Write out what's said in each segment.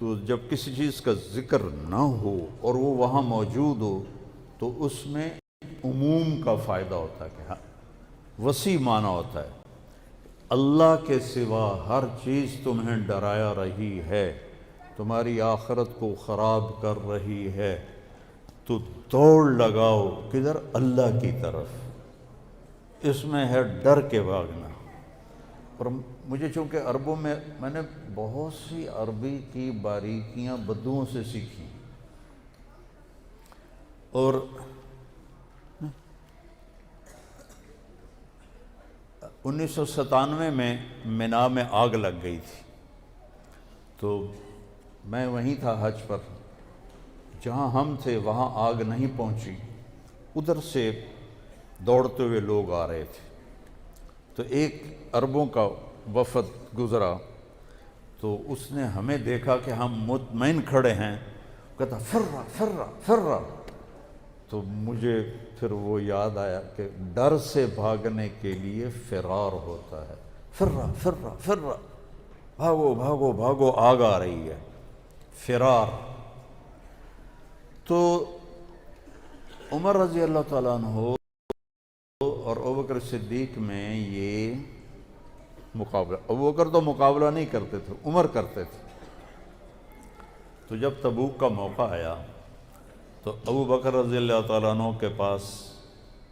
تو جب کسی چیز کا ذکر نہ ہو اور وہ وہاں موجود ہو تو اس میں عموم کا فائدہ ہوتا ہے کہ ہاں وسیع معنی ہوتا ہے. اللہ کے سوا ہر چیز تمہیں ڈرایا رہی ہے، تمہاری آخرت کو خراب کر رہی ہے، تو دوڑ لگاؤ کدھر؟ اللہ کی طرف. اس میں ہے ڈر کے بھاگنا. اور مجھے چونکہ عربوں میں نے بہت سی عربی کی باریکیاں بدوؤں سے سیکھی، اور 1997 میں مینا میں آگ لگ گئی تھی، تو میں وہیں تھا حج پر. جہاں ہم تھے وہاں آگ نہیں پہنچی، ادھر سے دوڑتے ہوئے لوگ آ رہے تھے. تو ایک عربوں کا وفد گزرا، تو اس نے ہمیں دیکھا کہ ہم مطمئن کھڑے ہیں، کہتا فرّا فرّا فرّا. تو مجھے پھر وہ یاد آیا کہ ڈر سے بھاگنے کے لیے فرار ہوتا ہے. فرّا فرّا فرّا، بھاگو بھاگو بھاگو، آگ آ رہی ہے، فرار. تو عمر رضی اللہ تعالیٰ عنہ اور ابوبکر صدیق میں یہ مقابلہ، ابوبکر تو مقابلہ نہیں کرتے تھے، عمر کرتے تھے. تو جب تبوک کا موقع آیا تو ابوبکر رضی اللہ تعالیٰ عنہ کے پاس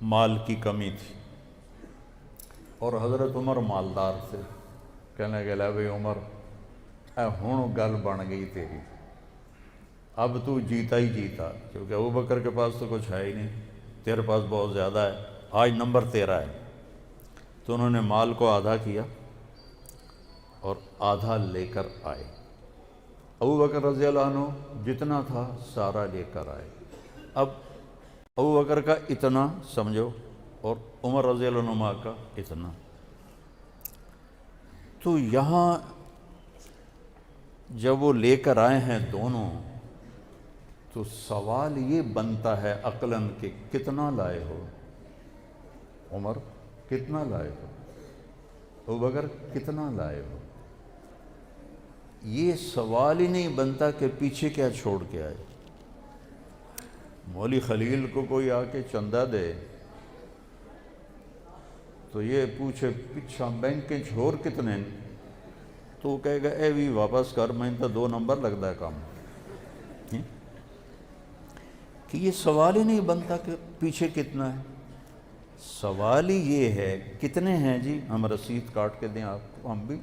مال کی کمی تھی اور حضرت عمر مالدار تھے. کہنے لگے لے بھئی عمر، اے ہن گل بن گئی تیری، اب تو جیتا ہی جیتا، کیونکہ ابوبکر کے پاس تو کچھ ہے ہی نہیں، تیرے پاس بہت زیادہ ہے، آج نمبر تیرا ہے. تو انہوں نے مال کو آدھا کیا اور آدھا لے کر آئے. ابوبکر رضی اللہ عنہ جتنا تھا سارا لے کر آئے. اب ابوبکر کا اتنا سمجھو اور عمر رضی اللہ عنہ کا اتنا. تو یہاں جب وہ لے کر آئے ہیں دونوں، تو سوال یہ بنتا ہے عقلاً کہ کتنا لائے ہو؟ عمر کتنا لائے ہو؟ ابوبکر کتنا لائے ہو؟ یہ سوال ہی نہیں بنتا کہ پیچھے کیا چھوڑ کے آئے. مولوی خلیل کو کوئی آ کے چندہ دے تو یہ پوچھے پچھا بینک کے چھوڑ کتنے، تو وہ کہے گا اے بھی واپس کر، میں تو 2 نمبر لگتا ہے کام. کہ یہ سوال ہی نہیں بنتا کہ پیچھے کتنا ہے. سوال ہی یہ ہے کتنے ہیں جی، ہم رسید کاٹ کے دیں آپ کو. ہم بھی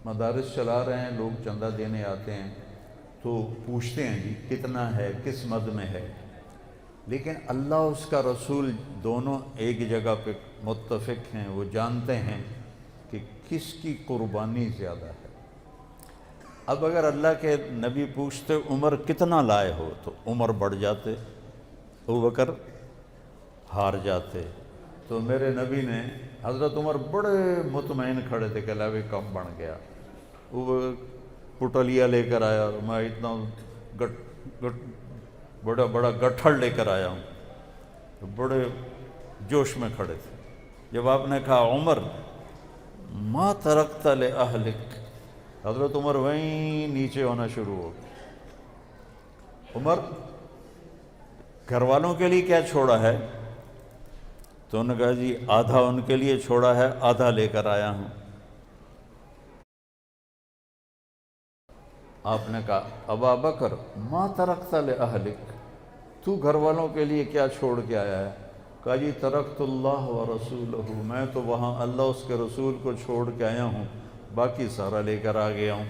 مدارس چلا رہے ہیں، لوگ چندہ دینے آتے ہیں تو پوچھتے ہیں جی کتنا ہے، کس مد میں ہے. لیکن اللہ اس کا رسول دونوں ایک جگہ پہ متفق ہیں، وہ جانتے ہیں کہ کس کی قربانی زیادہ ہے. اب اگر اللہ کے نبی پوچھتے عمر کتنا لائے ہو تو عمر بڑھ جاتے، ابوبکر ہار جاتے. تو میرے نبی نے، حضرت عمر بڑے مطمئن کھڑے تھے کہ اللہ بھی کم بن گیا. وہ پٹلیا لے کر آیا، میں اتنا بڑا بڑا گٹھڑ لے کر آیا ہوں، تو بڑے جوش میں کھڑے تھے. جب آپ نے کہا عمر ما ترکت لأہلک، حضرت عمر وہیں نیچے ہونا شروع ہو گئے. عمر گھر والوں کے لیے کیا چھوڑا ہے؟ تو انہوں نے کہا جی آدھا ان کے لیے چھوڑا ہے، آدھا لے کر آیا ہوں. آپ نے کہا ابا بکر ما ترکت لأہلک، تو گھر والوں کے لیے کیا چھوڑ کے آیا ہے؟ کہا جی ترکت اللہ و رسولہ، میں تو وہاں اللہ اس کے رسول کو چھوڑ کے آیا ہوں، باقی سارا لے کر آ گیا ہوں.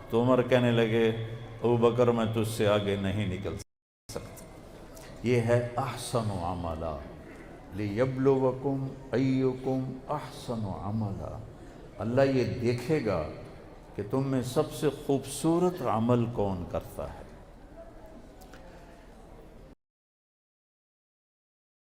تو عمر کہنے لگے ابوبکر میں تجھ سے آگے نہیں نکل سکتا. یہ ہے احسن عملا لیبلوکم ایکم احسن عملا. اللہ یہ دیکھے گا کہ تم میں سب سے خوبصورت عمل کون کرتا ہے.